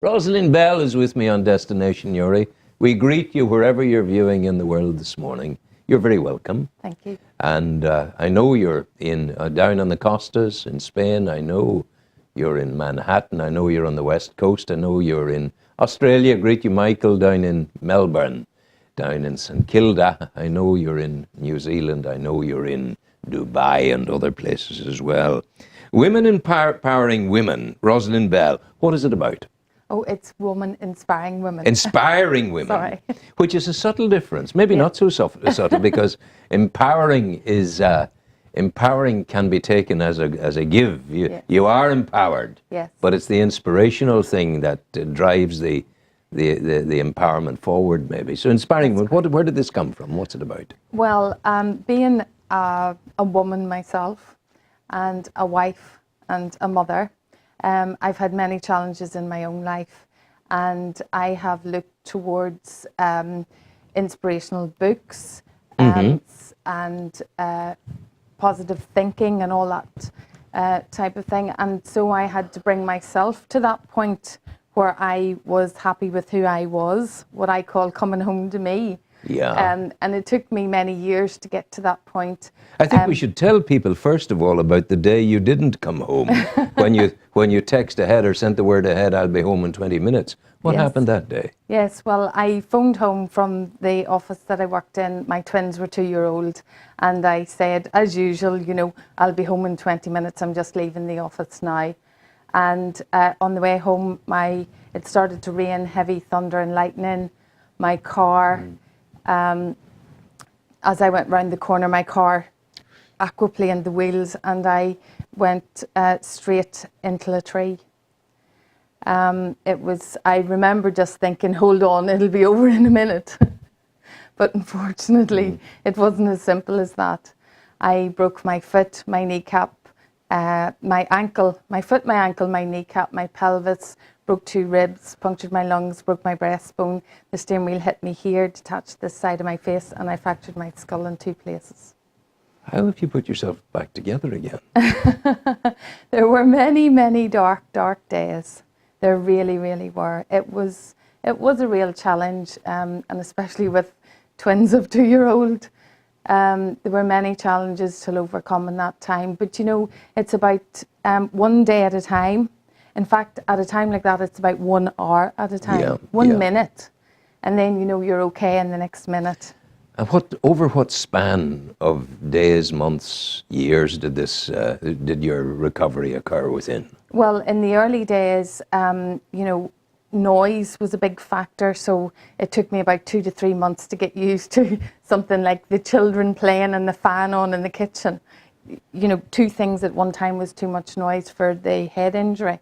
Rosalind Bell is with me on Destination Newry. We greet you wherever you're viewing in the world this morning. You're very welcome. Thank you. And I know you're in down on the Costas in Spain. I know you're in Manhattan. I know you're on the West Coast. I know you're in Australia. Greet you, Michael, down in Melbourne, down in St Kilda. I know you're in New Zealand. I know you're in Dubai and other places as well. Women empowering women. Rosalind Bell. What is it about? Oh, it's woman inspiring women. Inspiring women, Sorry. which is a subtle difference. Maybe not so subtle, because empowering is empowering can be taken as a give. You are empowered, Yes. but it's the inspirational thing that drives the empowerment forward. Maybe so. Inspiring women. Where did this come from? What's it about? Well, being a woman myself, and a wife and a mother, I've had many challenges in my own life, and I have looked towards inspirational books and positive thinking and all that type of thing. And so I had to bring myself to that point where I was happy with who I was, what I call coming home to me. Yeah. And it took me many years to get to that point. I think we should tell people first of all about the day you didn't come home. when you text ahead or sent the word ahead, I'll be home in 20 minutes. What happened that day? Yes, well, I phoned home from the office that I worked in. My twins were 2-year-old, and I said, as usual, you know, I'll be home in 20 minutes. I'm just leaving the office now. And on the way home, it started to rain, heavy thunder and lightning. My car, as I went round the corner, my car aquaplaned the wheels, and I went straight into a tree. I remember just thinking, hold on, it'll be over in a minute. But unfortunately, it wasn't as simple as that. I broke my foot, my kneecap, my ankle, my foot, my ankle, my kneecap, my pelvis, broke 2 ribs, punctured my lungs, broke my breastbone. The steering wheel hit me here, detached this side of my face, and I fractured my skull in 2 places. How have you put yourself back together again? There were many, many dark, dark days. There really, really were. It was a real challenge, and especially with twins of 2-year-old. There were many challenges to overcome in that time. But you know, it's about one day at a time. In fact, at a time like that, it's about 1 hour at a time, 1 minute. And then you know you're okay in the next minute. And over what span of days, months, years did your recovery occur within? Well, in the early days, you know, noise was a big factor. So it took me about 2 to 3 months to get used to something like the children playing and the fan on in the kitchen. You know, 2 things at one time was too much noise for the head injury.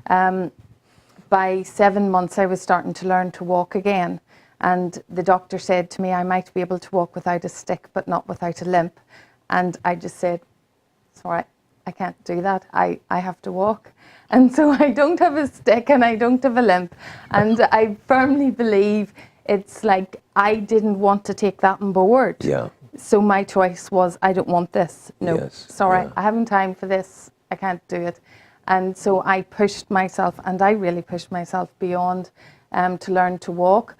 By 7 months, I was starting to learn to walk again. And the doctor said to me, I might be able to walk without a stick, but not without a limp. And I just said, sorry, I can't do that. I have to walk. And so I don't have a stick and I don't have a limp. And I firmly believe it's like I didn't want to take that on board. Yeah. So my choice was, I don't want this. No, sorry, I haven't time for this. I can't do it. And so I pushed myself, and I really pushed myself beyond to learn to walk.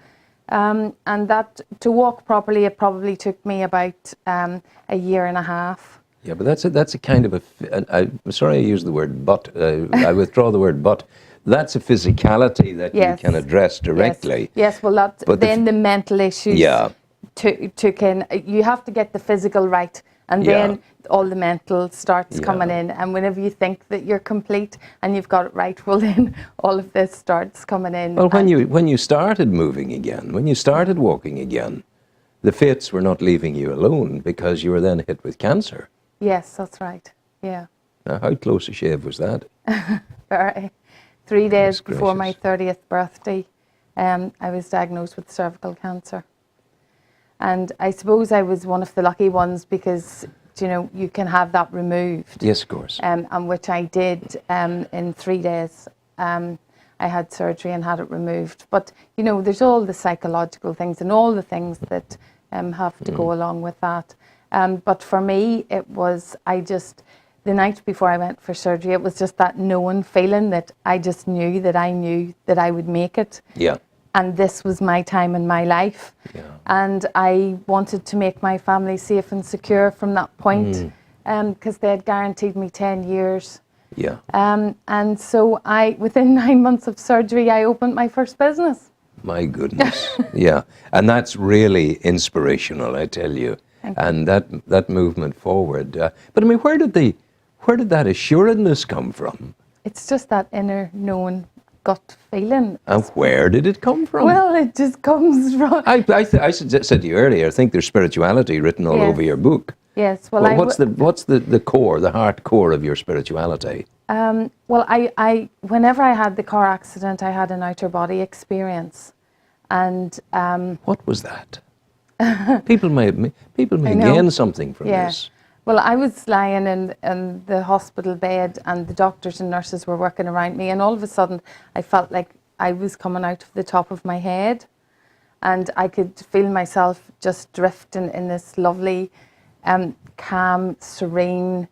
And that, to walk properly, it probably took me about a year and a half. Yeah, but that's a kind of I'm sorry I used the word but, I withdraw the word but. That's a physicality that you can address directly. Yes, well, then the mental issues took in. You have to get the physical right, and then all the mental starts coming in. And whenever you think that you're complete and you've got it right, well then all of this starts coming in. Well, when you started moving again, when you started walking again, the fates were not leaving you alone, because you were then hit with cancer. Yes, that's right. Yeah. Now, how close a shave was that? Very. 3 days before my 30th birthday, I was diagnosed with cervical cancer. And I suppose I was one of the lucky ones, because, you know, you can have that removed. Yes, of course. And which I did in 3 days. I had surgery and had it removed. But, you know, there's all the psychological things and all the things that have to go along with that. But for me, it was, the night before I went for surgery, it was just that knowing feeling that I just knew that I would make it. Yeah. And this was my time in my life. Yeah. And I wanted to make my family safe and secure from that point, because they had guaranteed me 10 years. Yeah. And so within 9 months of surgery, I opened my first business. My goodness. Yeah. And that's really inspirational, I tell you. And that movement forward. But I mean, where did that assuredness come from? It's just that inner knowing gut feeling. And where did it come from? Well, it just comes from... I said to you earlier, I think there's spirituality written all over your book. Yes. Well, what's the core, the heart core of your spirituality? Well, whenever I had the car accident, I had an outer body experience. And what was that? People may gain something from this. Well, I was lying in the hospital bed, and the doctors and nurses were working around me, and all of a sudden I felt like I was coming out of the top of my head, and I could feel myself just drifting in this lovely, calm, serene,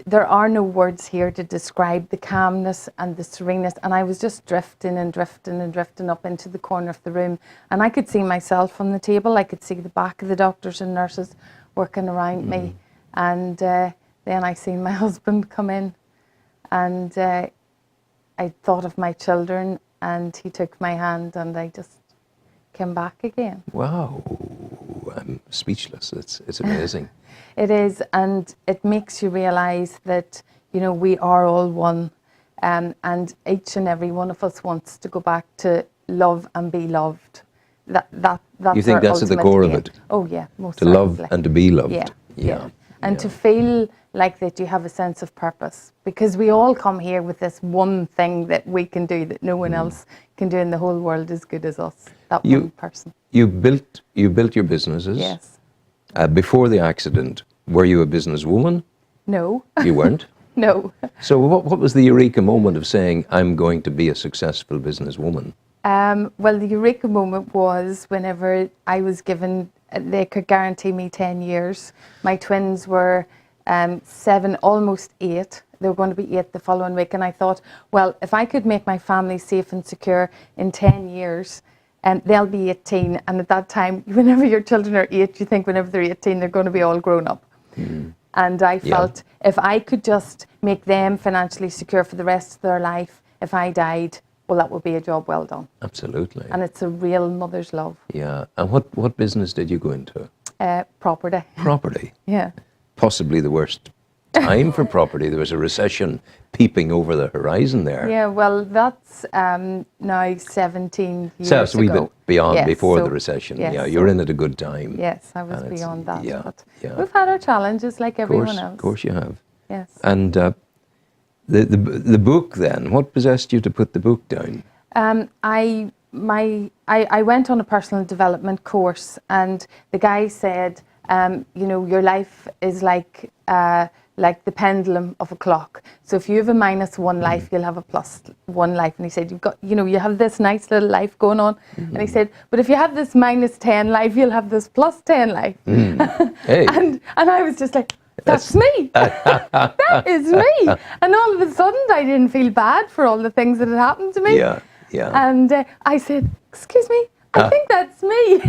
there are no words here to describe the calmness and the sereneness, and I was just drifting and drifting and drifting up into the corner of the room, and I could see myself on the table. I could see the back of the doctors and nurses working around me, and then I seen my husband come in, and I thought of my children, and he took my hand, and I just came back again. Wow, I'm speechless. It's amazing. It is, and it makes you realise that, you know, we are all one, and each and every one of us wants to go back to love and be loved. That's you think that's at the core of it? Oh yeah, most to love and to be loved. Yeah. And to feel like that you have a sense of purpose, because we all come here with this one thing that we can do that no one else can do in the whole world as good as us. That one person. You built your businesses. Yes. Before the accident, were you a businesswoman? No. You weren't? No. So what was the eureka moment of saying, I'm going to be a successful businesswoman? Well, the eureka moment was whenever I was given, they could guarantee me 10 years. My twins were 7, almost 8. They were going to be 8 the following week. And I thought, well, if I could make my family safe and secure in 10 years, and they'll be 18, and at that time, whenever your children are 8, you think whenever they're 18, they're going to be all grown up. And I felt if I could just make them financially secure for the rest of their life, if I died, well, that would be a job well done. Absolutely. And it's a real mother's love. Yeah. And what business did you go into? Property. Property? Yeah. Possibly the worst time for property. There was a recession peeping over the horizon there. Yeah, well, that's now 17 years so it's a wee bit beyond, before the recession. Yes, yeah, you're in at a good time. Yes, I was beyond that. Yeah, but we've had our challenges like everyone else. Of course you have. Yes. And the book then, what possessed you to put the book down? I went on a personal development course, and the guy said, you know, your life is like the pendulum of a clock. So if you have a -1 life, you'll have a +1 life. And he said, you have this nice little life going on. And he said, but if you have this -10 life, you'll have this +10 life. Hey. And I was just like, that's me. That is me. And all of a sudden, I didn't feel bad for all the things that had happened to me. Yeah, yeah. And I said, excuse me, I think that's me.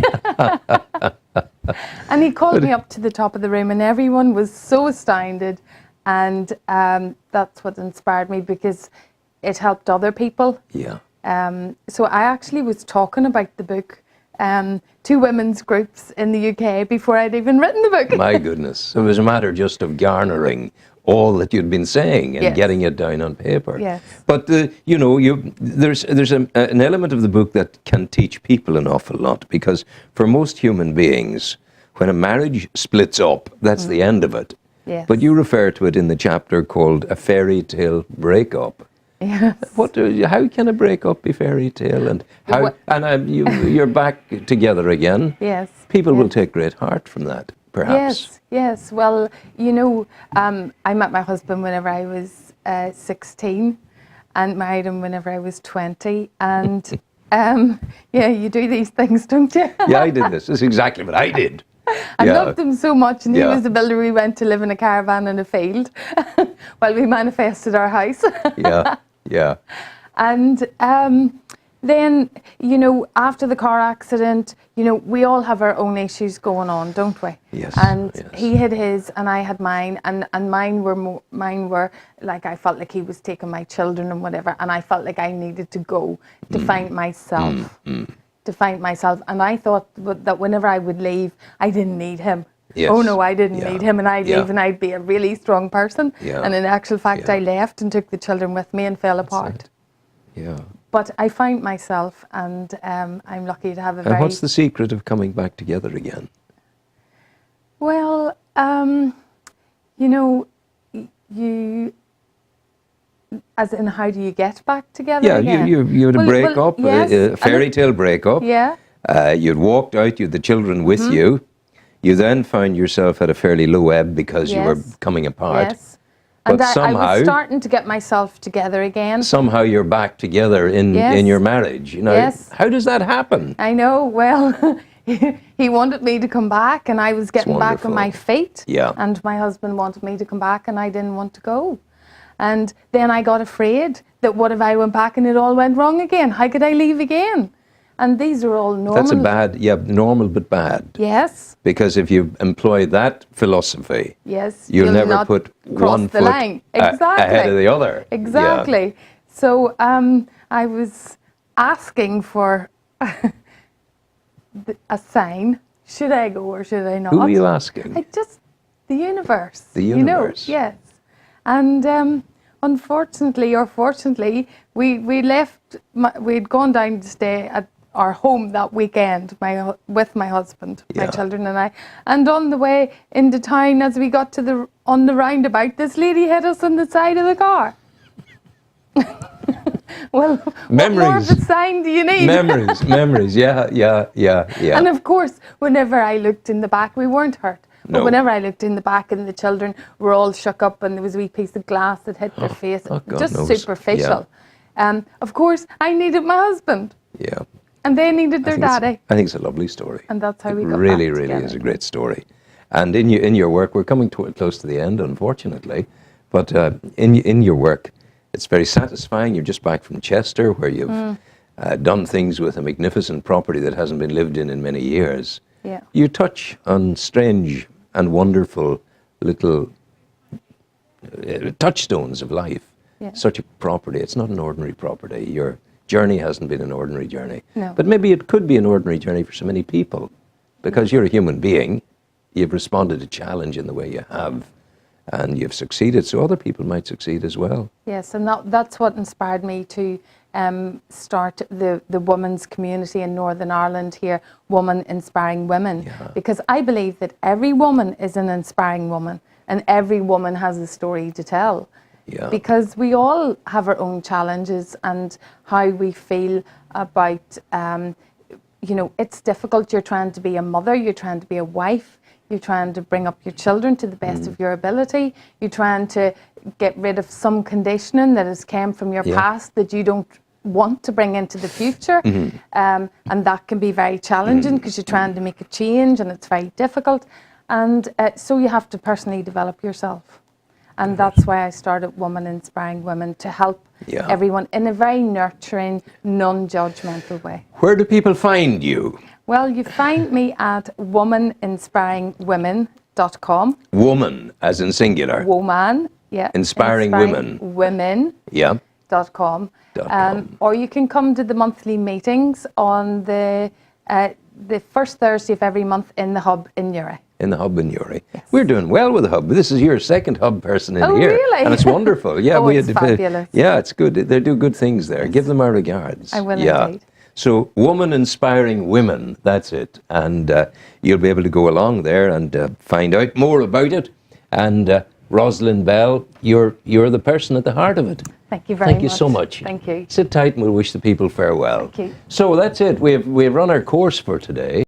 And he called me up to the top of the room, and everyone was so astounded. And that's what inspired me, because it helped other people. Yeah. So I actually was talking about the book to women's groups in the UK before I'd even written the book. My goodness. So it was a matter just of garnering all that you'd been saying and getting it down on paper. Yes. But there's an element of the book that can teach people an awful lot, because for most human beings, when a marriage splits up, that's the end of it. Yes. But you refer to it in the chapter called A Fairy Tale Breakup. Yes. How can a breakup be fairy tale? And how? You're back together again. Yes. People will take great heart from that, perhaps. Yes. Well, you know, I met my husband whenever I was 16, and married him whenever I was 20, and you do these things, don't you? Yeah, I did this. This is exactly what I did. I Yeah. loved him so much, and he Yeah. was the builder. We went to live in a caravan in a field while we manifested our house. Yeah. Yeah. And then, you know, after the car accident, you know, we all have our own issues going on, don't we? Yes, And yes. he had his, and I had mine, and mine were like, I felt like he was taking my children and whatever, and I felt like I needed to go to find myself, to find myself. And I thought that whenever I would leave, I didn't need him. Yes. Oh no, I didn't Yeah. need him, and I'd Yeah. leave and I'd be a really strong person. Yeah. And in actual fact, Yeah. I left and took the children with me and fell apart. Yeah. But I found myself, and I'm lucky to have a And very what's the secret of coming back together again? well. You know, you, as in, how do you get back together Yeah, again? you had a Well, breakup, yes, a and fairy tale breakup. Yeah. You'd walked out, you had the children with Mm-hmm. you. You then found yourself at a fairly low ebb because you were Yes. coming apart. Yes. But And I somehow, was starting to get myself together again. somehow you're back together in Yes. your marriage. You know, Yes. how does that happen? I know. Well, he wanted me to come back, and I was getting back on wonderful. my feet. Yeah. And my husband wanted me to come back, and I didn't want to go. And then I got afraid that what if I went back and it all went wrong again? How could I leave again? And these are all normal. That's a bad, normal but bad. Yes. Because if you employ that philosophy, Yes. you'll never not put cross one the foot line. Exactly. ahead of the other. Yeah. Exactly. So I was asking for a sign. Should I go or should I not? Who are you asking? I just, the universe. The You universe. know, yes. And unfortunately or fortunately, we left, we'd gone down to stay at our home that weekend with my husband, my Yeah. children and I. And on the way into town, as we got to on the roundabout, this lady hit us on the side of the car. Well, what more of Memories. a sign do you need? Memories. Yeah. And of course, whenever I looked in the back, we weren't hurt. But No. whenever I looked in the back, and the children were all shook up, and there was a wee piece of glass that hit their face, oh, God just knows. superficial. Of course, I needed my husband, Yeah. and they needed their daddy. I think it's a lovely story. And that's how we got really, back really together. is a great story. And in your work, we're coming close to the end, unfortunately, but in your work, it's very satisfying. You're just back from Chester, where you've done things with a magnificent property that hasn't been lived in many years. Yeah. You touch on strange and wonderful little touchstones of life. Yeah. Such a property, it's not an ordinary property. Your journey hasn't been an ordinary journey. No. But maybe it could be an ordinary journey for so many people, because you're a human being. You've responded to challenge in the way you have, and you've succeeded, so other people might succeed as well. Yes, and that's what inspired me to start the women's community in Northern Ireland here, Woman Inspiring Women, Yeah. because I believe that every woman is an inspiring woman, and every woman has a story to tell. Yeah. Because we all have our own challenges and how we feel about, you know, it's difficult. You're trying to be a mother, you're trying to be a wife, you're trying to bring up your children to the best of your ability, you're trying to get rid of some conditioning that has come from your Yeah. past that you don't want to bring into the future. And that can be very challenging because you're trying to make a change and it's very difficult. And so you have to personally develop yourself. And that's why I started Woman Inspiring Women, to help Yeah. everyone in a very nurturing, non-judgmental way. Where do people find you? Well, you find me at womaninspiringwomen.com. Woman, as in singular. Woman, yeah. Inspiring women. Women.com. Yeah. .com. .com. Or you can come to the monthly meetings on the first Thursday of every month in the Hub in Newry. In the Hub in Newry. We're doing well with the Hub. This is your second Hub person in Oh, here. really? And it's wonderful. Yeah, Oh, it's fabulous. Yeah, it's good. They do good things there. Give them our regards. I will yeah. indeed. So, Woman Inspiring Women, that's it. And you'll be able to go along there and find out more about it. And Rosyln Bell, you're the person at the heart of it. Thank you very much. Thank you so much. Thank you. Sit tight and we'll wish the people farewell. Thank you. So that's it. We've run our course for today.